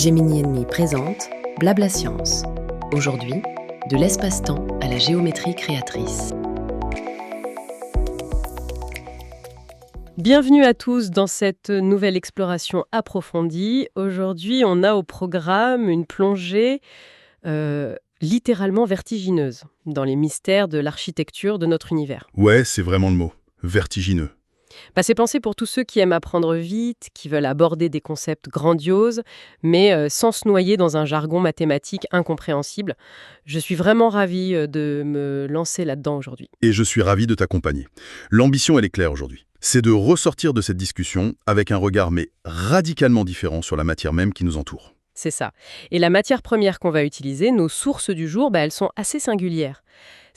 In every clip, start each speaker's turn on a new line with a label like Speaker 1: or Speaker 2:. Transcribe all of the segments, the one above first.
Speaker 1: Gemini Enemy présente Blabla Science. Aujourd'hui, de l'espace-temps à la géométrie créatrice.
Speaker 2: Bienvenue à tous dans cette nouvelle exploration approfondie. Aujourd'hui, on a au programme une plongée littéralement vertigineuse dans les mystères de l'architecture de notre univers.
Speaker 3: Ouais, c'est vraiment le mot. Vertigineux.
Speaker 2: C'est pensé pour tous ceux qui aiment apprendre vite, qui veulent aborder des concepts grandioses, mais sans se noyer dans un jargon mathématique incompréhensible. Je suis vraiment ravie de me lancer là-dedans aujourd'hui.
Speaker 3: Et je suis ravi de t'accompagner. L'ambition, elle est claire aujourd'hui. C'est de ressortir de cette discussion avec un regard mais radicalement différent sur la matière même qui nous entoure.
Speaker 2: C'est ça. Et la matière première qu'on va utiliser, nos sources du jour, elles sont assez singulières.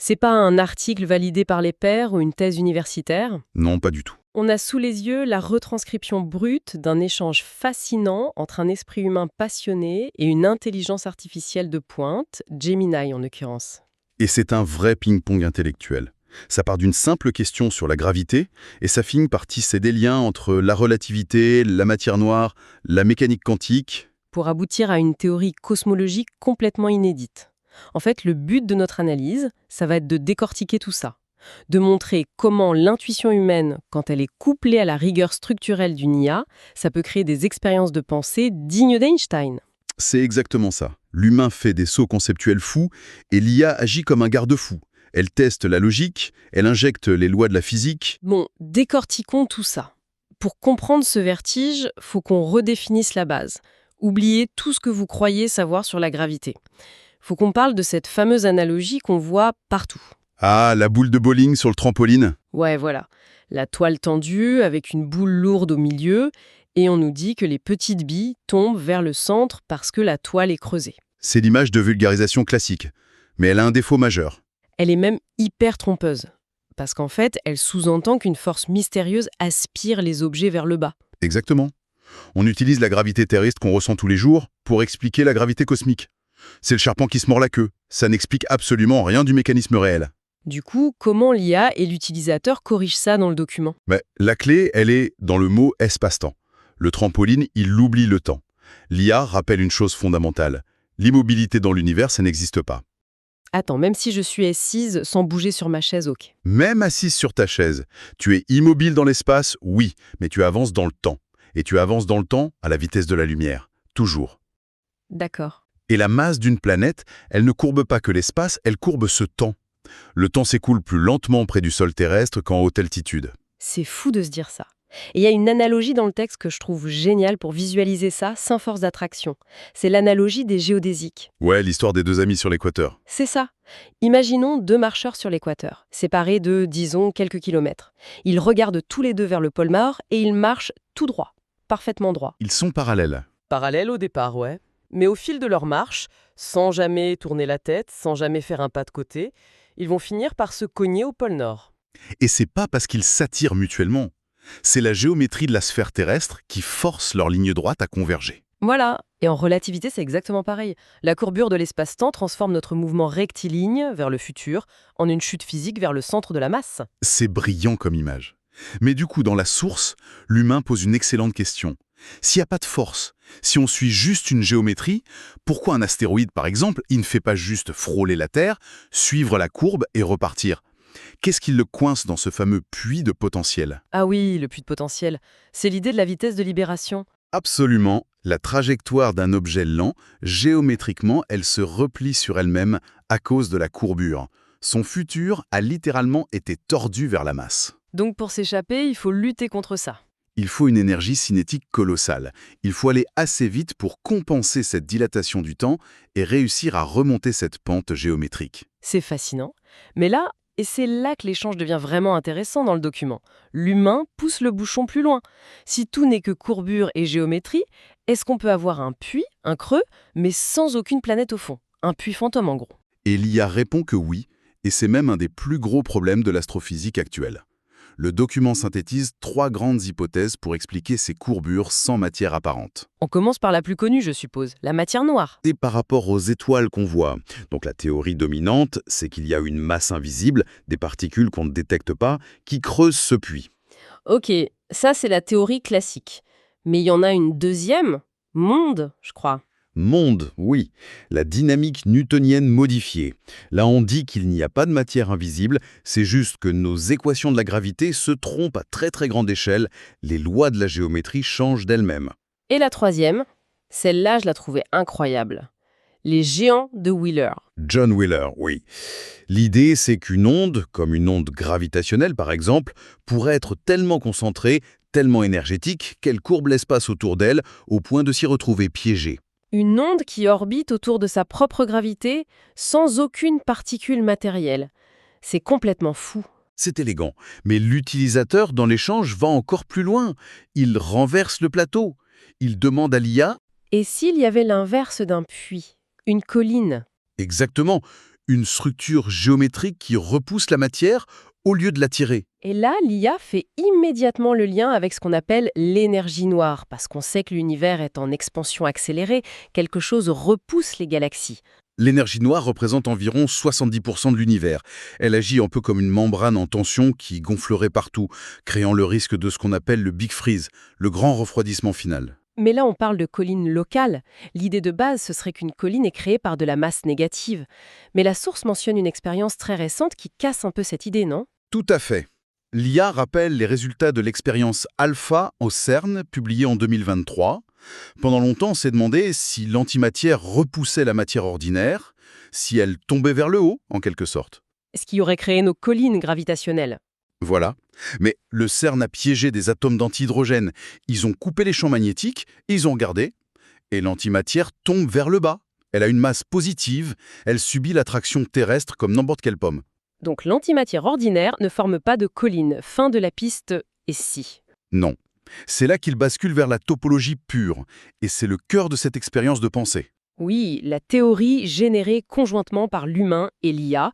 Speaker 2: C'est pas un article validé par les pairs ou une thèse universitaire.
Speaker 3: Non, pas du tout.
Speaker 2: On a sous les yeux la retranscription brute d'un échange fascinant entre un esprit humain passionné et une intelligence artificielle de pointe, Gemini en l'occurrence.
Speaker 3: Et c'est un vrai ping-pong intellectuel. Ça part d'une simple question sur la gravité et ça finit par tisser des liens entre la relativité, la matière noire, la mécanique quantique.
Speaker 2: Pour aboutir à une théorie cosmologique complètement inédite. En fait, le but de notre analyse, ça va être de décortiquer tout ça. De montrer comment l'intuition humaine, quand elle est couplée à la rigueur structurelle d'une IA, ça peut créer des expériences de pensée dignes d'Einstein.
Speaker 3: C'est exactement ça. L'humain fait des sauts conceptuels fous et l'IA agit comme un garde-fou. Elle teste la logique, elle injecte les lois de la physique.
Speaker 2: Bon, décortiquons tout ça. Pour comprendre ce vertige, faut qu'on redéfinisse la base. Oubliez tout ce que vous croyez savoir sur la gravité. Faut qu'on parle de cette fameuse analogie qu'on voit partout.
Speaker 3: Ah, la boule de bowling sur le trampoline.
Speaker 2: Ouais, voilà. La toile tendue avec une boule lourde au milieu et on nous dit que les petites billes tombent vers le centre parce que la toile est creusée.
Speaker 3: C'est l'image de vulgarisation classique, mais elle a un défaut majeur.
Speaker 2: Elle est même hyper trompeuse parce qu'en fait, elle sous-entend qu'une force mystérieuse aspire les objets vers le bas.
Speaker 3: Exactement. On utilise la gravité terrestre qu'on ressent tous les jours pour expliquer la gravité cosmique. C'est le serpent qui se mord la queue. Ça n'explique absolument rien du mécanisme réel.
Speaker 2: Du coup, comment l'IA et l'utilisateur corrigent ça dans le document ?
Speaker 3: La clé, elle est dans le mot « espace-temps ». Le trampoline, il oublie le temps. L'IA rappelle une chose fondamentale. L'immobilité dans l'univers, ça n'existe pas.
Speaker 2: Attends, même si je suis assise sans bouger sur ma chaise, ok.
Speaker 3: Même assise sur ta chaise, tu es immobile dans l'espace, oui, mais tu avances dans le temps. Et tu avances dans le temps à la vitesse de la lumière. Toujours.
Speaker 2: D'accord.
Speaker 3: Et la masse d'une planète, elle ne courbe pas que l'espace, elle courbe ce temps. Le temps s'écoule plus lentement près du sol terrestre qu'en haute altitude.
Speaker 2: C'est fou de se dire ça. Et il y a une analogie dans le texte que je trouve géniale pour visualiser ça sans force d'attraction. C'est l'analogie des géodésiques.
Speaker 3: Ouais, l'histoire des deux amis sur l'équateur.
Speaker 2: C'est ça. Imaginons deux marcheurs sur l'équateur, séparés de, disons, quelques kilomètres. Ils regardent tous les deux vers le pôle Nord et ils marchent tout droit, parfaitement droit.
Speaker 3: Ils sont parallèles.
Speaker 2: Parallèles au départ, ouais. Mais au fil de leur marche, sans jamais tourner la tête, sans jamais faire un pas de côté, ils vont finir par se cogner au pôle Nord.
Speaker 3: Et c'est pas parce qu'ils s'attirent mutuellement. C'est la géométrie de la sphère terrestre qui force leur ligne droite à converger.
Speaker 2: Voilà. Et en relativité, c'est exactement pareil. La courbure de l'espace-temps transforme notre mouvement rectiligne vers le futur en une chute physique vers le centre de la masse.
Speaker 3: C'est brillant comme image. Mais du coup, dans la source, l'humain pose une excellente question. S'il n'y a pas de force, si on suit juste une géométrie, pourquoi un astéroïde, par exemple, il ne fait pas juste frôler la Terre, suivre la courbe et repartir ? Qu'est-ce qui le coince dans ce fameux puits de potentiel ?
Speaker 2: Ah oui, le puits de potentiel. C'est l'idée de la vitesse de libération.
Speaker 3: Absolument. La trajectoire d'un objet lent, géométriquement, elle se replie sur elle-même à cause de la courbure. Son futur a littéralement été tordu vers la masse.
Speaker 2: Donc pour s'échapper, il faut lutter contre ça.
Speaker 3: Il faut une énergie cinétique colossale. Il faut aller assez vite pour compenser cette dilatation du temps et réussir à remonter cette pente géométrique.
Speaker 2: C'est fascinant. Mais là, et c'est là que l'échange devient vraiment intéressant dans le document, l'humain pousse le bouchon plus loin. Si tout n'est que courbure et géométrie, est-ce qu'on peut avoir un puits, un creux, mais sans aucune planète au fond ? Un puits fantôme en gros.
Speaker 3: Et l'IA répond que oui, et c'est même un des plus gros problèmes de l'astrophysique actuelle. Le document synthétise 3 grandes hypothèses pour expliquer ces courbures sans matière apparente.
Speaker 2: On commence par la plus connue, je suppose, la matière noire.
Speaker 3: Et par rapport aux étoiles qu'on voit. Donc la théorie dominante, c'est qu'il y a une masse invisible, des particules qu'on ne détecte pas, qui creusent ce puits.
Speaker 2: Ok, ça c'est la théorie classique. Mais il y en a une deuxième, monde, je crois.
Speaker 4: Monde, oui. La dynamique newtonienne modifiée. Là, on dit qu'il n'y a pas de matière invisible, c'est juste que nos équations de la gravité se trompent à très très grande échelle. Les lois de la géométrie changent d'elles-mêmes.
Speaker 2: Et la troisième, celle-là, je la trouvais incroyable. Les géants de Wheeler.
Speaker 4: John Wheeler, oui. L'idée, c'est qu'une onde, comme une onde gravitationnelle par exemple, pourrait être tellement concentrée, tellement énergétique, qu'elle courbe l'espace autour d'elle au point de s'y retrouver piégée.
Speaker 2: Une onde qui orbite autour de sa propre gravité sans aucune particule matérielle. C'est complètement fou.
Speaker 4: C'est élégant, mais l'utilisateur, dans l'échange, va encore plus loin. Il renverse le plateau. Il demande à l'IA,
Speaker 2: Et s'il y avait l'inverse d'un puits, une colline?
Speaker 4: exactement, une structure géométrique qui repousse la matière au lieu de l'attirer.
Speaker 2: Et là, l'IA fait immédiatement le lien avec ce qu'on appelle l'énergie noire, parce qu'on sait que l'univers est en expansion accélérée, quelque chose repousse les galaxies.
Speaker 3: L'énergie noire représente environ 70% de l'univers. Elle agit un peu comme une membrane en tension qui gonflerait partout, créant le risque de ce qu'on appelle le Big Freeze, le grand refroidissement final.
Speaker 2: Mais là, on parle de colline locale. L'idée de base, ce serait qu'une colline est créée par de la masse négative. Mais la source mentionne une expérience très récente qui casse un peu cette idée, non?
Speaker 3: Tout à fait. L'IA rappelle les résultats de l'expérience Alpha au CERN, publiée en 2023. Pendant longtemps, on s'est demandé si l'antimatière repoussait la matière ordinaire, si elle tombait vers le haut, en quelque sorte.
Speaker 2: Ce qui aurait créé nos collines gravitationnelles.
Speaker 3: Voilà. Mais le CERN a piégé des atomes d'antihydrogène. Ils ont coupé les champs magnétiques et ils ont regardé. Et l'antimatière tombe vers le bas. Elle a une masse positive. Elle subit l'attraction terrestre comme n'importe quelle pomme.
Speaker 2: Donc l'antimatière ordinaire ne forme pas de colline. Fin de la piste, et si?
Speaker 3: Non. C'est là qu'il bascule vers la topologie pure. Et c'est le cœur de cette expérience de pensée.
Speaker 2: Oui, la théorie générée conjointement par l'humain et l'IA,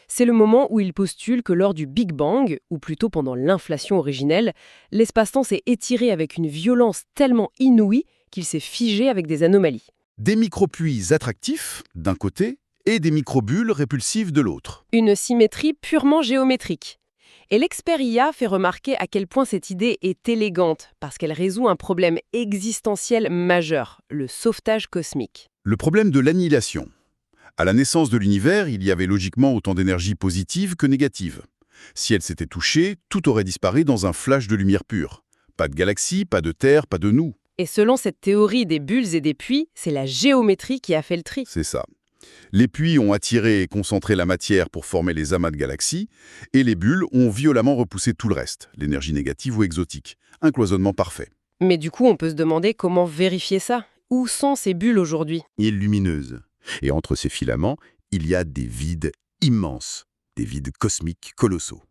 Speaker 2: c'est le moment où il postule que lors du Big Bang, ou plutôt pendant l'inflation originelle, l'espace-temps s'est étiré avec une violence tellement inouïe qu'il s'est figé avec des anomalies.
Speaker 3: Des micropuits attractifs, d'un côté, et des microbules répulsives de l'autre.
Speaker 2: Une symétrie purement géométrique. Et l'expert IA fait remarquer à quel point cette idée est élégante, parce qu'elle résout un problème existentiel majeur, le sauvetage cosmique.
Speaker 3: Le problème de l'annihilation. À la naissance de l'univers, il y avait logiquement autant d'énergie positive que négative. Si elle s'était touchée, tout aurait disparu dans un flash de lumière pure. Pas de galaxie, pas de Terre, pas de nous.
Speaker 2: Et selon cette théorie des bulles et des puits, c'est la géométrie qui a fait le tri.
Speaker 3: C'est ça. Les puits ont attiré et concentré la matière pour former les amas de galaxies, et les bulles ont violemment repoussé tout le reste, l'énergie négative ou exotique. Un cloisonnement parfait.
Speaker 2: Mais du coup, on peut se demander comment vérifier ça. Où sont ces bulles aujourd'hui?
Speaker 4: Et lumineuse. Et entre ces filaments, il y a des vides immenses, des vides cosmiques colossaux.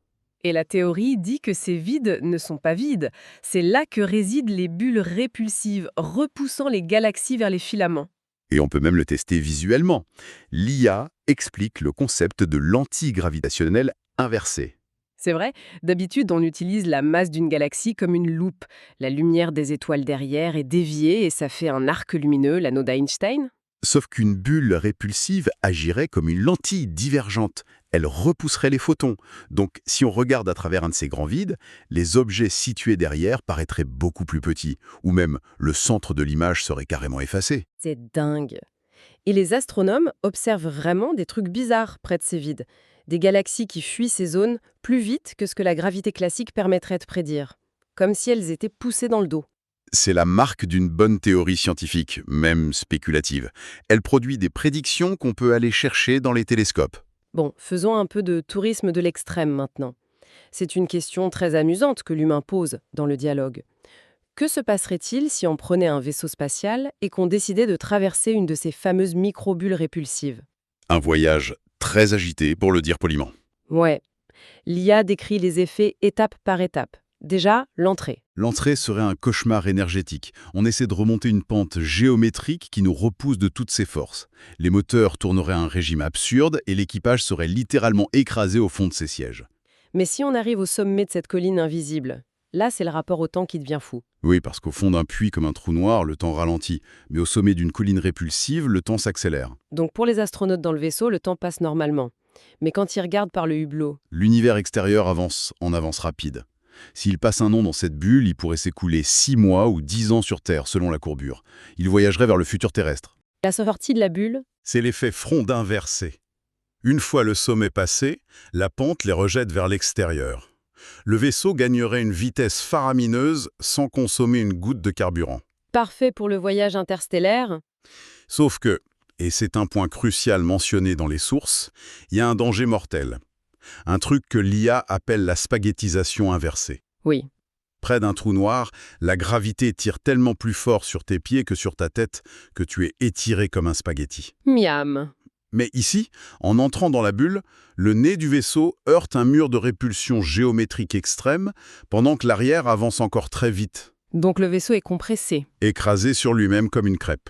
Speaker 2: Et la théorie dit que ces vides ne sont pas vides. C'est là que résident les bulles répulsives, repoussant les galaxies vers les filaments.
Speaker 4: Et on peut même le tester visuellement. L'IA explique le concept de l'antigravitationnel inversé.
Speaker 2: C'est vrai, d'habitude on utilise la masse d'une galaxie comme une loupe. La lumière des étoiles derrière est déviée et ça fait un arc lumineux, l'anneau d'Einstein.
Speaker 4: Sauf qu'une bulle répulsive agirait comme une lentille divergente. Elle repousserait les photons. Donc, si on regarde à travers un de ces grands vides, les objets situés derrière paraîtraient beaucoup plus petits. Ou même, le centre de l'image serait carrément effacé.
Speaker 2: C'est dingue. Et les astronomes observent vraiment des trucs bizarres près de ces vides. Des galaxies qui fuient ces zones plus vite que ce que la gravité classique permettrait de prédire. Comme si elles étaient poussées dans le dos.
Speaker 3: C'est la marque d'une bonne théorie scientifique, même spéculative. Elle produit des prédictions qu'on peut aller chercher dans les télescopes.
Speaker 2: Bon, faisons un peu de tourisme de l'extrême maintenant. C'est une question très amusante que l'humain pose dans le dialogue. Que se passerait-il si on prenait un vaisseau spatial et qu'on décidait de traverser une de ces fameuses microbules répulsives?
Speaker 3: Un voyage très agité, pour le dire poliment.
Speaker 2: Ouais. L'IA décrit les effets étape par étape. Déjà, l'entrée.
Speaker 3: L'entrée serait un cauchemar énergétique. On essaie de remonter une pente géométrique qui nous repousse de toutes ses forces. Les moteurs tourneraient à un régime absurde et l'équipage serait littéralement écrasé au fond de ses sièges.
Speaker 2: Mais si on arrive au sommet de cette colline invisible, là, c'est le rapport au temps qui devient fou.
Speaker 3: Oui, parce qu'au fond d'un puits comme un trou noir, le temps ralentit. Mais au sommet d'une colline répulsive, le temps s'accélère.
Speaker 2: Donc pour les astronautes dans le vaisseau, le temps passe normalement. Mais quand ils regardent par le hublot,
Speaker 3: L'univers extérieur avance en avance rapide. S'il passe un an dans cette bulle, il pourrait s'écouler 6 mois ou 10 ans sur Terre, selon la courbure. Il voyagerait vers le futur terrestre.
Speaker 2: La sortie de la bulle,
Speaker 3: C'est l'effet front inversé. Une fois le sommet passé, la pente les rejette vers l'extérieur. Le vaisseau gagnerait une vitesse faramineuse sans consommer une goutte de carburant.
Speaker 2: parfait pour le voyage interstellaire.
Speaker 3: Sauf que, et c'est un point crucial mentionné dans les sources, il y a un danger mortel. Un truc que l'IA appelle la spaghettisation inversée.
Speaker 2: Oui.
Speaker 3: Près d'un trou noir, la gravité tire tellement plus fort sur tes pieds que sur ta tête que tu es étiré comme un spaghetti.
Speaker 2: Miam.
Speaker 3: Mais ici, en entrant dans la bulle, le nez du vaisseau heurte un mur de répulsion géométrique extrême pendant que l'arrière avance encore très vite,
Speaker 2: Donc le vaisseau est compressé.
Speaker 3: écrasé sur lui-même comme une crêpe.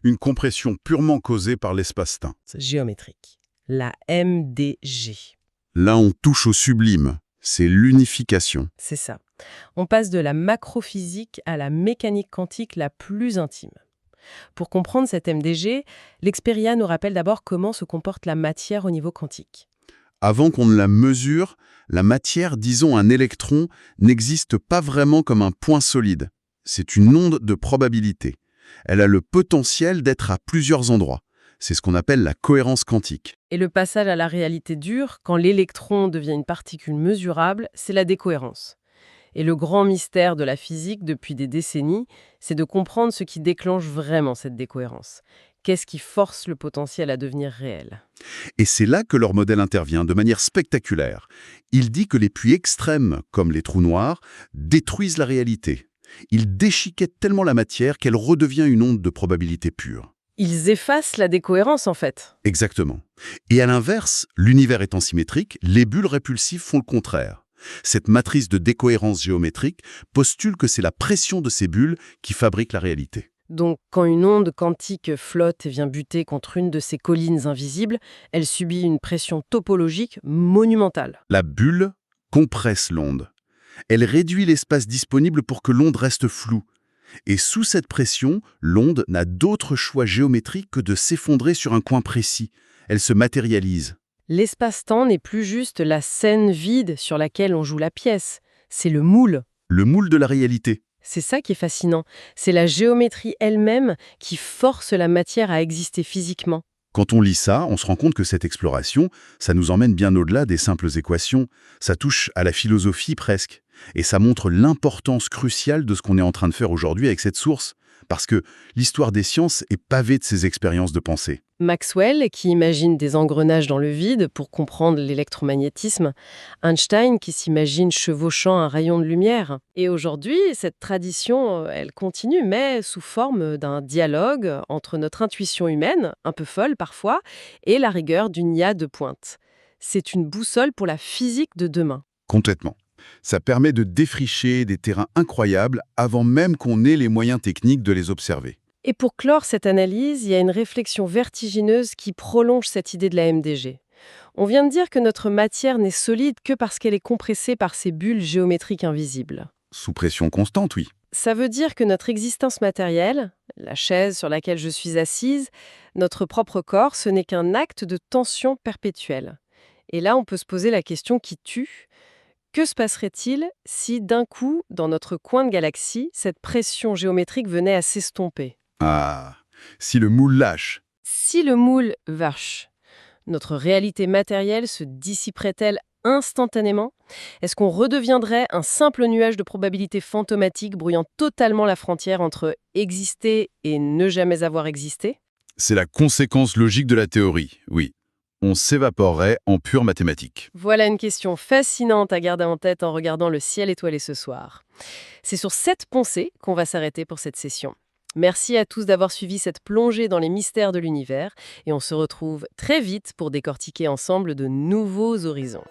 Speaker 3: Une compression purement causée par l'espace-temps.
Speaker 2: C'est géométrique. La MDG.
Speaker 3: Là, on touche au sublime. C'est l'unification.
Speaker 2: C'est ça. On passe de la macrophysique à la mécanique quantique la plus intime. Pour comprendre cette MDG, l'Xperia nous rappelle d'abord comment se comporte la matière au niveau quantique.
Speaker 3: Avant qu'on ne la mesure, la matière, disons un électron, n'existe pas vraiment comme un point solide. C'est une onde de probabilité. Elle a le potentiel d'être à plusieurs endroits. C'est ce qu'on appelle la cohérence quantique.
Speaker 2: Et le passage à la réalité dure, quand l'électron devient une particule mesurable, c'est la décohérence. Et le grand mystère de la physique depuis des décennies, c'est de comprendre ce qui déclenche vraiment cette décohérence. Qu'est-ce qui force le potentiel à devenir réel ?
Speaker 3: Et c'est là que leur modèle intervient de manière spectaculaire. Il dit que les puits extrêmes, comme les trous noirs, détruisent la réalité. Ils déchiquettent tellement la matière qu'elle redevient une onde de probabilité pure.
Speaker 2: Ils effacent la décohérence, en fait.
Speaker 3: Exactement. Et à l'inverse, l'univers étant symétrique, les bulles répulsives font le contraire. Cette matrice de décohérence géométrique postule que c'est la pression de ces bulles qui fabrique la réalité.
Speaker 2: Donc, quand une onde quantique flotte et vient buter contre une de ces collines invisibles, elle subit une pression topologique monumentale.
Speaker 3: La bulle compresse l'onde. Elle réduit l'espace disponible pour que l'onde reste floue. Et sous cette pression, l'onde n'a d'autre choix géométrique que de s'effondrer sur un coin précis. Elle se matérialise.
Speaker 2: L'espace-temps n'est plus juste la scène vide sur laquelle on joue la pièce, c'est le moule.
Speaker 3: Le moule de la réalité.
Speaker 2: C'est ça qui est fascinant, c'est la géométrie elle-même qui force la matière à exister physiquement.
Speaker 3: Quand on lit ça, on se rend compte que cette exploration, ça nous emmène bien au-delà des simples équations. Ça touche à la philosophie presque. Et ça montre l'importance cruciale de ce qu'on est en train de faire aujourd'hui avec cette source. Parce que l'histoire des sciences est pavée de ces expériences de pensée.
Speaker 2: Maxwell, qui imagine des engrenages dans le vide pour comprendre l'électromagnétisme, Einstein, qui s'imagine chevauchant un rayon de lumière. Et aujourd'hui, cette tradition, elle continue, mais sous forme d'un dialogue entre notre intuition humaine, un peu folle parfois, et la rigueur d'une IA de pointe. C'est une boussole pour la physique de demain.
Speaker 3: Complètement. Ça permet de défricher des terrains incroyables avant même qu'on ait les moyens techniques de les observer.
Speaker 2: Et pour clore cette analyse, il y a une réflexion vertigineuse qui prolonge cette idée de la MDG. On vient de dire que notre matière n'est solide que parce qu'elle est compressée par ces bulles géométriques invisibles.
Speaker 3: Sous pression constante, oui.
Speaker 2: Ça veut dire que notre existence matérielle, la chaise sur laquelle je suis assise, notre propre corps, ce n'est qu'un acte de tension perpétuelle. Et là, on peut se poser la question qui tue. Que se passerait-il si, d'un coup, dans notre coin de galaxie, cette pression géométrique venait à s'estomper ?
Speaker 3: Ah, si le moule lâche.
Speaker 2: Si le moule vache, notre réalité matérielle se dissiperait-elle instantanément ? Est-ce qu'on redeviendrait un simple nuage de probabilité fantomatique brouillant totalement la frontière entre exister et ne jamais avoir existé ?
Speaker 3: C'est la conséquence logique de la théorie, oui. On s'évaporerait en pure mathématique.
Speaker 2: Voilà une question fascinante à garder en tête en regardant le ciel étoilé ce soir. C'est sur cette pensée qu'on va s'arrêter pour cette session. Merci à tous d'avoir suivi cette plongée dans les mystères de l'univers et on se retrouve très vite pour décortiquer ensemble de nouveaux horizons.